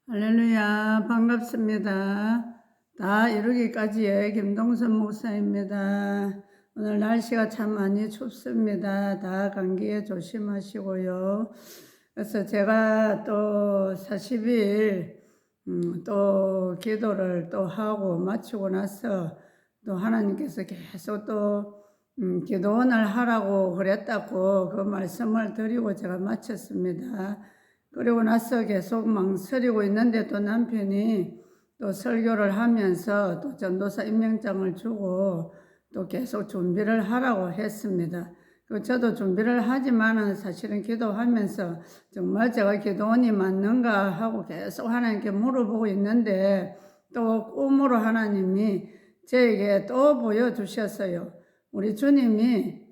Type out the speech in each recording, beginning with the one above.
할렐루야, 반갑습니다. 다 이루기까지의 김동선 목사입니다. 오늘 날씨가 참 많이 춥습니다. 다 감기에 조심하시고요. 그래서 제가 또 40일 또 기도를 또 하고 마치고 나서 또 하나님께서 계속 또 기도원을 하라고 그랬다고 그 말씀을 드리고 제가 마쳤습니다. 그리고 나서 계속 망설이고 있는데 또 남편이 또 설교를 하면서 또 전도사 임명장을 주고 또 계속 준비를 하라고 했습니다. 저도 준비를 하지만은 사실은 기도하면서 정말 제가 기도원이 맞는가 하고 계속 하나님께 물어보고 있는데 또 꿈으로 하나님이 저에게 또 보여주셨어요. 우리 주님이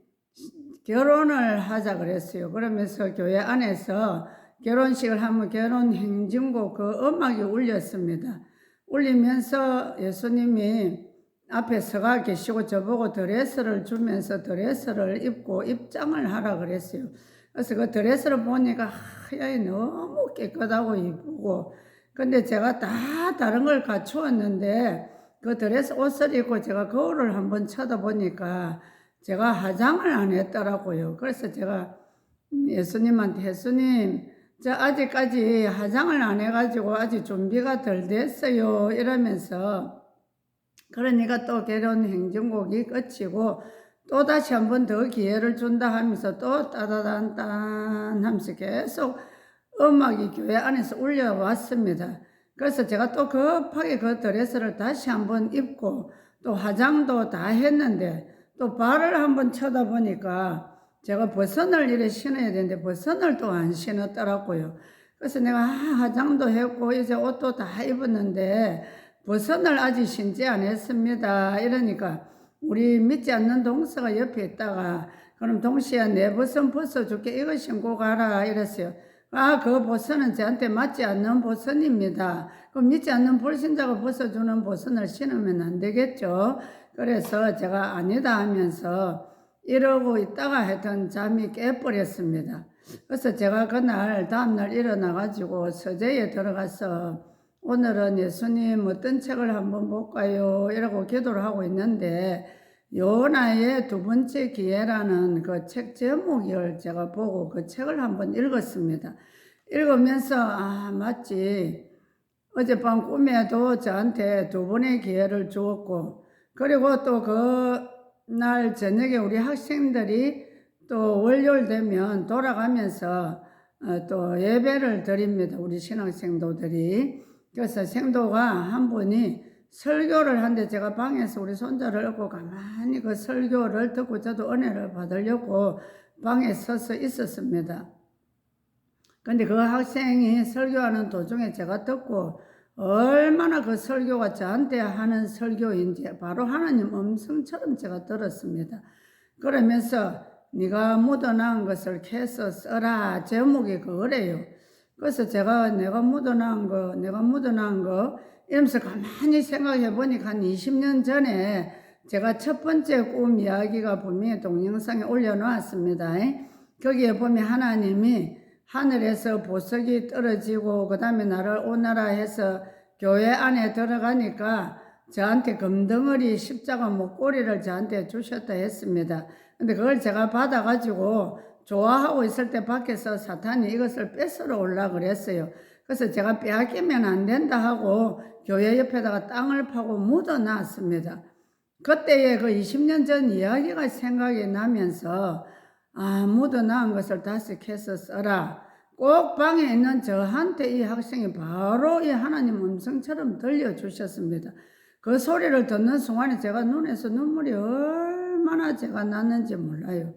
결혼을 하자 그랬어요. 그러면서 교회 안에서 결혼식을 하면 결혼 행진곡 그 음악이 울렸습니다. 울리면서 예수님이 앞에 서가 계시고 저보고 드레스를 주면서 드레스를 입고 입장을 하라 그랬어요. 그래서 그 드레스를 보니까 하얀이 너무 깨끗하고 이쁘고, 근데 제가 다 다른 걸 갖추었는데 그 드레스 옷을 입고 제가 거울을 한번 쳐다보니까 제가 화장을 안 했더라고요. 그래서 제가 예수님한테 예수님, 저 아직까지 화장을 안 해가지고 아직 준비가 덜 됐어요. 이러면서 그러니까 또 결혼 행진곡이 끝이고 또 다시 한 번 더 기회를 준다 하면서 또 따다단단 하면서 계속 음악이 교회 안에서 울려왔습니다. 그래서 제가 또 급하게 그 드레스를 다시 한번 입고 또 화장도 다 했는데 또 발을 한번 쳐다보니까 제가 버선을 이래 신어야 되는데 버선을 또 안 신었더라고요. 그래서 내가 화장도 했고 이제 옷도 다 입었는데 버선을 아직 신지 않았습니다. 이러니까 우리 믿지 않는 동서가 옆에 있다가 그럼 동시에 내 버선 벗어줄게, 이거 신고 가라 이랬어요. 그 버선은 저한테 맞지 않는 버선입니다. 그럼 믿지 않는 불신자가 벗어주는 버선을 신으면 안 되겠죠. 그래서 제가 아니다 하면서 이러고 있다가 하여튼 잠이 깨버렸습니다. 그래서 제가 그날 다음날 일어나가지고 서재에 들어가서 오늘은 예수님 어떤 책을 한번 볼까요? 이러고 기도를 하고 있는데 요나의 두 번째 기회라는 그 책 제목을 제가 보고 그 책을 한번 읽었습니다. 읽으면서 맞지. 어젯밤 꿈에도 저한테 두 번의 기회를 주었고, 그리고 또 그날 저녁에 우리 학생들이 또 월요일 되면 돌아가면서 또 예배를 드립니다. 우리 신학생도들이. 그래서 생도가 한 분이 설교를 하는데 제가 방에서 우리 손자를 업고 가만히 그 설교를 듣고 저도 은혜를 받으려고 방에 서서 있었습니다. 근데 그 학생이 설교하는 도중에 제가 듣고 얼마나 그 설교가 저한테 하는 설교인지 바로 하나님 음성처럼 제가 들었습니다. 그러면서 네가 묻어나온 것을 캐서 써라, 제목이 그거래요. 그래서 제가 내가 묻어나온 거 이러면서 가만히 생각해 보니까 한 20년 전에 제가 첫 번째 꿈 이야기가 분명히 동영상에 올려놓았습니다. 거기에 보면 하나님이 하늘에서 보석이 떨어지고 그 다음에 나를 오너라 해서 교회 안에 들어가니까 저한테 금덩어리 십자가 목걸이를 저한테 주셨다 했습니다. 근데 그걸 제가 받아가지고 좋아하고 있을 때 밖에서 사탄이 이것을 뺏으러 오려고 그랬어요. 그래서 제가 빼앗기면 안 된다 하고 교회 옆에다가 땅을 파고 묻어놨습니다. 그때의 그 20년 전 이야기가 생각이 나면서 묻어나온 것을 다시 캐서 써라. 꼭 방에 있는 저한테 이 학생이 바로 이 하나님 음성처럼 들려주셨습니다. 그 소리를 듣는 순간에 제가 눈에서 눈물이 얼마나 제가 났는지 몰라요.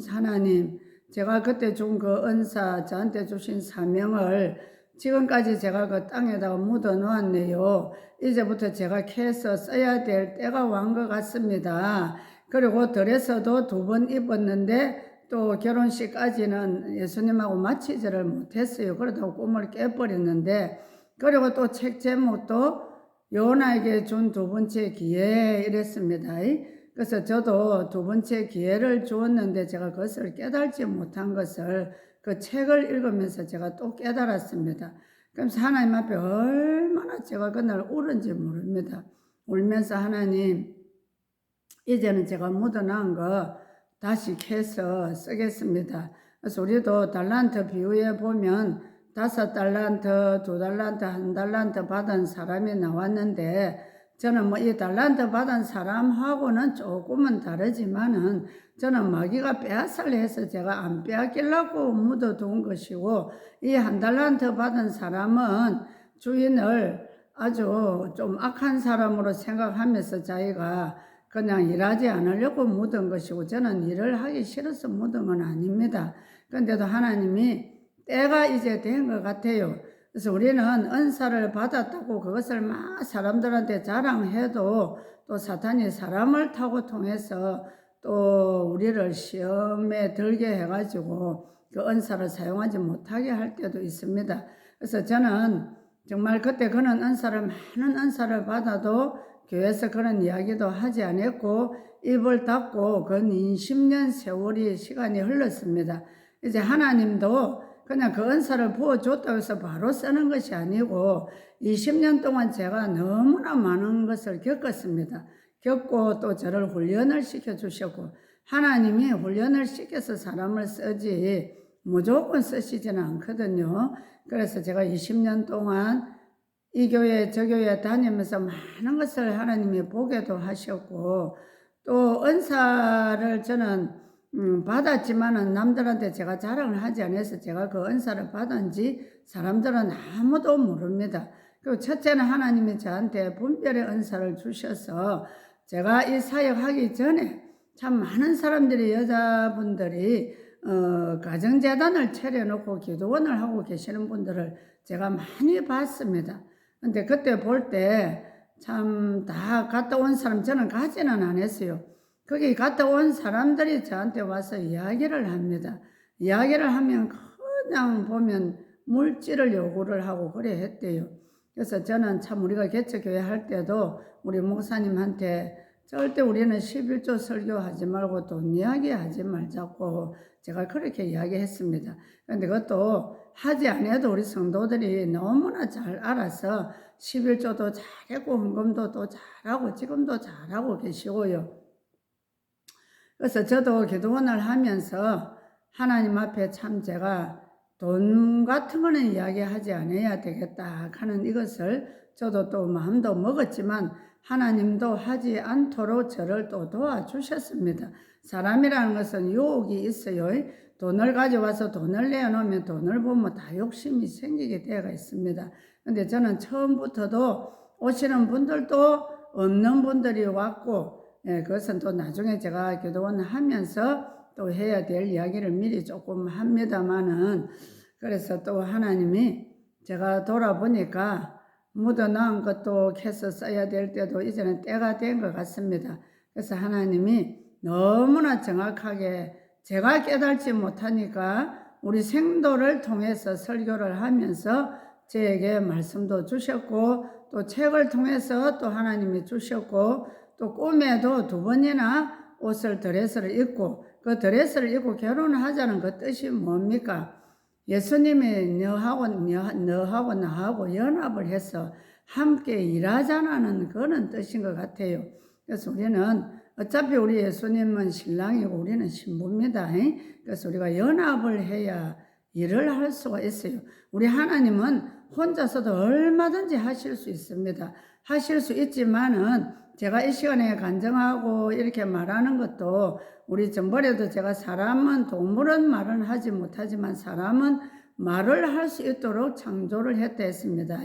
하나님, 제가 그때 준 그 은사, 저한테 주신 사명을 지금까지 제가 그 땅에다가 묻어 놓았네요. 이제부터 제가 캐서 써야 될 때가 완 것 같습니다. 그리고 드레스도 2번 입었는데 또 결혼식까지는 예수님하고 마치지를 못했어요. 그러다가 꿈을 깨버렸는데, 그리고 또 책 제목도 요나에게 준 2번째 기회 이랬습니다. 그래서 저도 2번째 기회를 주었는데 제가 그것을 깨달지 못한 것을 그 책을 읽으면서 제가 또 깨달았습니다. 그래서 하나님 앞에 얼마나 제가 그날 울은지 모릅니다. 울면서 하나님, 이제는 제가 묻어놓은 거 다시 캐서 쓰겠습니다. 그래서 우리도 달란트 비유에 보면 5달란트, 2달란트, 1달란트 받은 사람이 나왔는데, 저는 뭐 이 달란트 받은 사람하고는 조금은 다르지만은 저는 마귀가 빼앗으려해서 제가 안 빼앗기려고 묻어둔 것이고, 이 1달란트 받은 사람은 주인을 아주 좀 악한 사람으로 생각하면서 자기가 그냥 일하지 않으려고 묻은 것이고, 저는 일을 하기 싫어서 묻은 건 아닙니다. 그런데도 하나님이 때가 이제 된 것 같아요. 그래서 우리는 은사를 받았다고 그것을 막 사람들한테 자랑해도 또 사탄이 사람을 타고 통해서 또 우리를 시험에 들게 해가지고 그 은사를 사용하지 못하게 할 때도 있습니다. 그래서 저는 정말 그때 그런 은사를, 많은 은사를 받아도 교회에서 그런 이야기도 하지 않았고 입을 닫고 그 20년 세월이 시간이 흘렀습니다. 이제 하나님도 그냥 그 은사를 부어줬다고 해서 바로 쓰는 것이 아니고 20년 동안 제가 너무나 많은 것을 겪었습니다. 겪고 또 저를 훈련을 시켜주셨고, 하나님이 훈련을 시켜서 사람을 쓰지 무조건 쓰시지는 않거든요. 그래서 제가 20년 동안 이 교회 저 교회 다니면서 많은 것을 하나님이 보게도 하셨고, 또 은사를 저는 받았지만은 남들한테 제가 자랑을 하지 않아서 제가 그 은사를 받은지 사람들은 아무도 모릅니다. 그리고 첫째는 하나님이 저한테 분별의 은사를 주셔서 제가 이 사역하기 전에 참 많은 사람들이, 여자분들이 가정재단을 차려놓고 기도원을 하고 계시는 분들을 제가 많이 봤습니다. 근데 그때 볼 때 참 다 갔다 온 사람, 저는 가지는 않았어요. 거기 갔다 온 사람들이 저한테 와서 이야기를 합니다. 이야기를 하면 그냥 보면 물질을 요구를 하고 그래 했대요. 그래서 저는 참 우리가 개척교회 할 때도 우리 목사님한테 절대 우리는 11조 설교하지 말고 돈 이야기하지 말자고 제가 그렇게 이야기했습니다. 그런데 그것도 하지 않아도 우리 성도들이 너무나 잘 알아서 11조도 잘했고 헌금도 또 잘하고 지금도 잘하고 계시고요. 그래서 저도 기도원을 하면서 하나님 앞에 참 제가 돈 같은 거는 이야기하지 않아야 되겠다 하는 이것을 저도 또 마음도 먹었지만 하나님도 하지 않도록 저를 또 도와주셨습니다. 사람이라는 것은 유혹이 있어요. 돈을 가져와서 돈을 내어놓으면 돈을 보면 다 욕심이 생기게 되어 있습니다. 근데 저는 처음부터도 오시는 분들도 없는 분들이 왔고, 그것은 또 나중에 제가 기도원 하면서 또 해야 될 이야기를 미리 조금 합니다만은, 그래서 또 하나님이 제가 돌아보니까 묻어놓은 것도 캐서 써야 될 때도 이제는 때가 된 것 같습니다. 그래서 하나님이 너무나 정확하게 제가 깨달지 못하니까 우리 생도를 통해서 설교를 하면서 저에게 말씀도 주셨고, 또 책을 통해서 또 하나님이 주셨고, 또 꿈에도 2번이나 옷을 드레스를 입고, 그 드레스를 입고 결혼을 하자는 그 뜻이 뭡니까? 예수님이 너하고 나하고 연합을 해서 함께 일하자는 그런 뜻인 것 같아요. 그래서 우리는 어차피 우리 예수님은 신랑이고 우리는 신부입니다. 그래서 우리가 연합을 해야 일을 할 수가 있어요. 우리 하나님은 혼자서도 얼마든지 하실 수 있습니다. 하실 수 있지만은 제가 이 시간에 간증하고 이렇게 말하는 것도 우리 전번에도 제가 사람은, 동물은 말은 하지 못하지만 사람은 말을 할 수 있도록 창조를 했다 했습니다.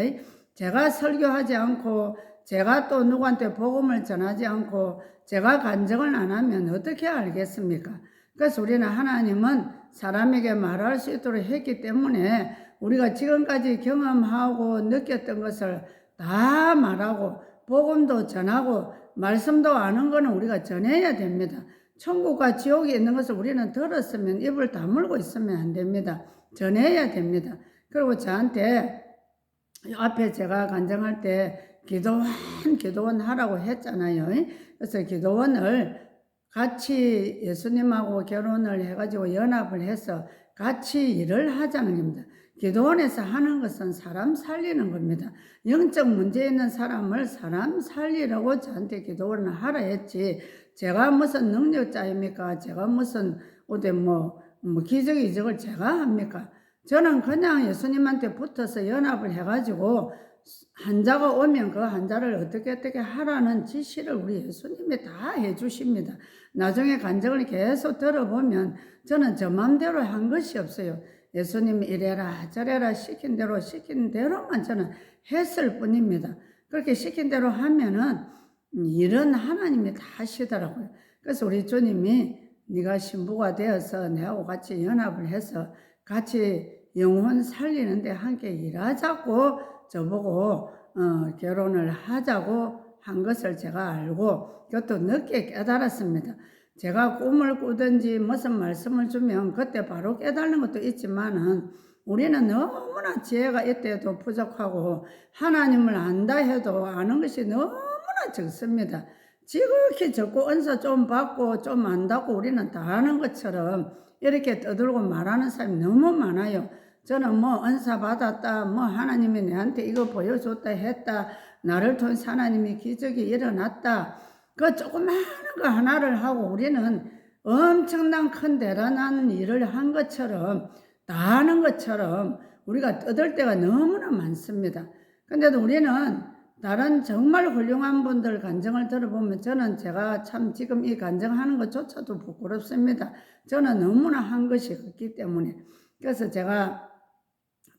제가 설교하지 않고 제가 또 누구한테 복음을 전하지 않고 제가 간증을 안 하면 어떻게 알겠습니까? 그래서 우리는 하나님은 사람에게 말할 수 있도록 했기 때문에 우리가 지금까지 경험하고 느꼈던 것을 다 말하고 복음도 전하고 말씀도 아는 거는 우리가 전해야 됩니다. 천국과 지옥이 있는 것을 우리는 들었으면 입을 다물고 있으면 안 됩니다. 전해야 됩니다. 그리고 저한테 앞에 제가 간증할 때 기도원 하라고 했잖아요. 그래서 기도원을 같이 예수님하고 결혼을 해가지고 연합을 해서 같이 일을 하자는 겁니다. 기도원에서 하는 것은 사람 살리는 겁니다. 영적 문제 있는 사람을 사람 살리라고 저한테 기도원을 하라 했지, 제가 무슨 능력자입니까? 제가 무슨 어디 뭐 기적이적을 제가 합니까? 저는 그냥 예수님한테 붙어서 연합을 해가지고 환자가 오면 그 환자를 어떻게 하라는 지시를 우리 예수님이 다 해주십니다. 나중에 간증을 계속 들어보면 저는 저 맘대로 한 것이 없어요. 예수님이 이래라 저래라 시킨 대로만 저는 했을 뿐입니다. 그렇게 시킨 대로 하면은 일은 하나님이 다 하시더라고요. 그래서 우리 주님이 네가 신부가 되어서 내하고 같이 연합을 해서 같이 영혼 살리는데 함께 일하자고 저보고 결혼을 하자고 한 것을 제가 알고 그것도 늦게 깨달았습니다. 제가 꿈을 꾸든지 무슨 말씀을 주면 그때 바로 깨달는 것도 있지만은 우리는 너무나 지혜가 이때도 부족하고 하나님을 안다 해도 아는 것이 너무나 적습니다. 지극히 적고 은사 좀 받고 좀 안다고 우리는 다 아는 것처럼 이렇게 떠들고 말하는 사람이 너무 많아요. 저는 뭐 은사 받았다, 뭐 하나님이 내한테 이거 보여줬다 했다, 나를 통해서 하나님이 기적이 일어났다, 그 조그마한 거 하나를 하고 우리는 엄청난 큰 대단한 일을 한 것처럼 다 하는 것처럼 우리가 떠들 때가 너무나 많습니다. 근데도 우리는 다른 정말 훌륭한 분들 간증을 들어보면 저는 제가 참 지금 이 간증하는 것조차도 부끄럽습니다. 저는 너무나 한 것이 없기 때문에. 그래서 제가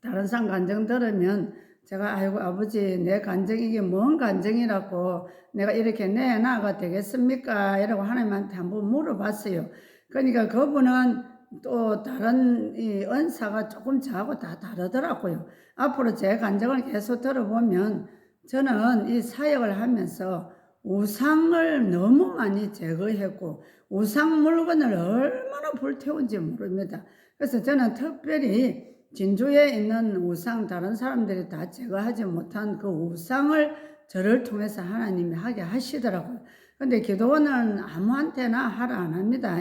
다른 사람 간증 들으면 제가 아이고 아버지 내 간증이 이게 뭔 간증이라고 내가 이렇게 내나가 되겠습니까? 이라고 하나님한테 한번 물어봤어요. 그러니까 그분은 또 다른 이 은사가 조금 저하고 다 다르더라고요. 앞으로 제 간증을 계속 들어보면 저는 이 사역을 하면서 우상을 너무 많이 제거했고 우상 물건을 얼마나 불태운지 모릅니다. 그래서 저는 특별히 진주에 있는 우상 다른 사람들이 다 제거하지 못한 그 우상을 저를 통해서 하나님이 하게 하시더라고요. 근데 기도원은 아무한테나 하라 안 합니다.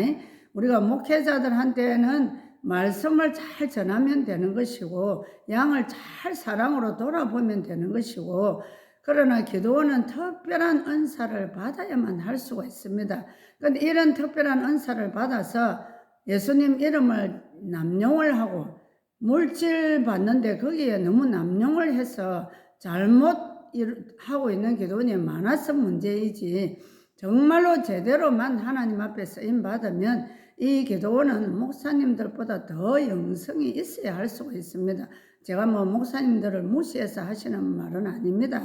우리가 목회자들한테는 말씀을 잘 전하면 되는 것이고 양을 잘 사랑으로 돌아보면 되는 것이고, 그러나 기도원은 특별한 은사를 받아야만 할 수가 있습니다. 그런데 이런 특별한 은사를 받아서 예수님 이름을 남용을 하고 물질 받는데 거기에 너무 남용을 해서 잘못하고 있는 기도원이 많아서 문제이지, 정말로 제대로만 하나님 앞에 쓰임 받으면 이 기도원은 목사님들보다 더 영성이 있어야 할 수가 있습니다. 제가 뭐 목사님들을 무시해서 하시는 말은 아닙니다.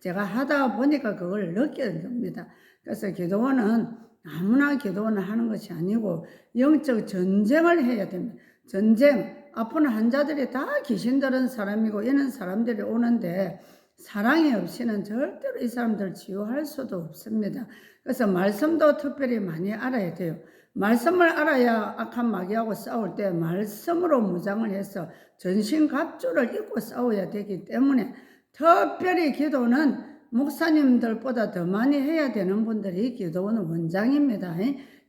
제가 하다 보니까 그걸 느끼는 겁니다. 그래서 기도원은 아무나 기도원을 하는 것이 아니고 영적 전쟁을 해야 됩니다. 전쟁, 아픈 환자들이 다 귀신 들은 사람이고 이런 사람들이 오는데 사랑이 없이는 절대로 이 사람들 치유할 수도 없습니다. 그래서 말씀도 특별히 많이 알아야 돼요. 말씀을 알아야 악한 마귀하고 싸울 때 말씀으로 무장을 해서 전신갑주를 입고 싸워야 되기 때문에 특별히 기도는 목사님들보다 더 많이 해야 되는 분들이 기도는 원장입니다.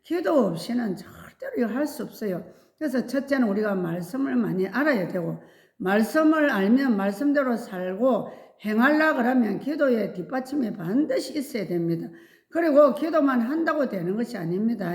기도 없이는 절대로 할 수 없어요. 그래서 첫째는 우리가 말씀을 많이 알아야 되고, 말씀을 알면 말씀대로 살고 행하려고 하면 기도의 뒷받침이 반드시 있어야 됩니다. 그리고 기도만 한다고 되는 것이 아닙니다.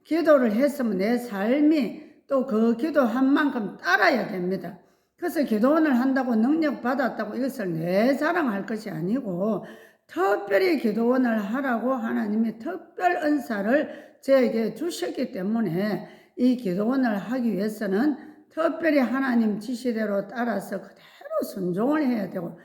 기도를 했으면 내 삶이 또 그 기도한 만큼 따라야 됩니다. 그래서 기도원을 한다고 능력 받았다고 이것을 내 자랑할 것이 아니고 특별히 기도원을 하라고 하나님이 특별 은사를 저에게 주셨기 때문에 이 기도원을 하기 위해서는 특별히 하나님 지시대로 따라서 그대로 순종을 해야 되고,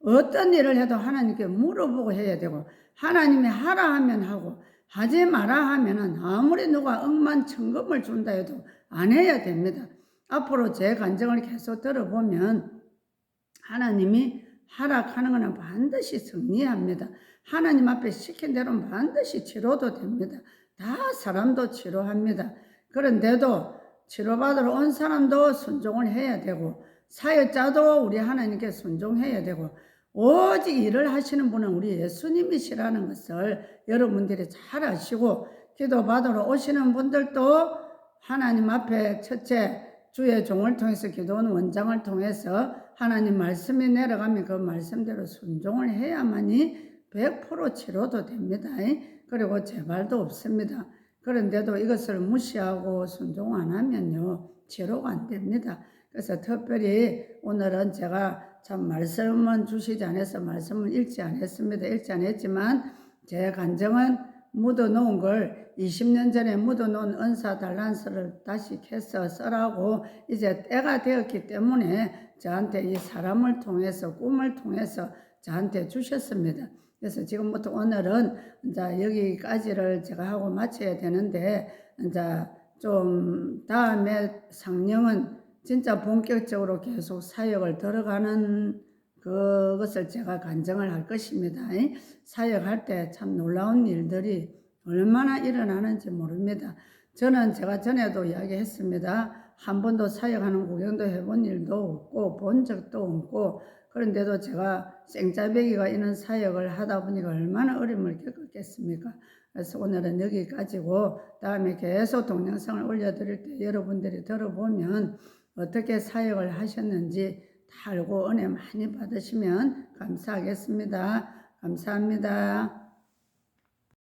어떤 일을 해도 하나님께 물어보고 해야 되고, 하나님이 하라 하면 하고 하지 마라 하면은 아무리 누가 억만천금을 준다 해도 안 해야 됩니다. 앞으로 제 간증을 계속 들어보면 하나님이 하락하는 것은 반드시 승리합니다. 하나님 앞에 시킨 대로는 반드시 치료도 됩니다. 다 사람도 치료합니다. 그런데도 치료받으러 온 사람도 순종을 해야 되고 사역자도 우리 하나님께 순종해야 되고 오직 일을 하시는 분은 우리 예수님이시라는 것을 여러분들이 잘 아시고, 기도받으러 오시는 분들도 하나님 앞에 첫째 주의 종을 통해서 기도원 원장을 통해서 하나님 말씀이 내려가면 그 말씀대로 순종을 해야만이 100% 치료도 됩니다. 그리고 재발도 없습니다. 그런데도 이것을 무시하고 순종 안 하면요 치료가 안 됩니다. 그래서 특별히 오늘은 제가 참 말씀은 주시지 않아서 말씀을 읽지 않았습니다. 읽지 않았지만 제 간정은 묻어놓은 걸 20년 전에 묻어놓은 은사 달란스를 다시 캐서 쓰라고 이제 때가 되었기 때문에 저한테 이 사람을 통해서 꿈을 통해서 저한테 주셨습니다. 그래서 지금부터 오늘은 이제 여기까지를 제가 하고 마쳐야 되는데 이제 좀 다음에 상령은 진짜 본격적으로 계속 사역을 들어가는 그것을 제가 간증을 할 것입니다. 사역할 때 참 놀라운 일들이 얼마나 일어나는지 모릅니다. 저는 제가 전에도 이야기했습니다. 한 번도 사역하는 구경도 해본 일도 없고 본 적도 없고 그런데도 제가 생짜배기가 있는 사역을 하다 보니까 얼마나 어려움을 겪었겠습니까? 그래서 오늘은 여기까지고 다음에 계속 동영상을 올려드릴 때 여러분들이 들어보면 어떻게 사역을 하셨는지 다 알고 은혜 많이 받으시면 감사하겠습니다. 감사합니다.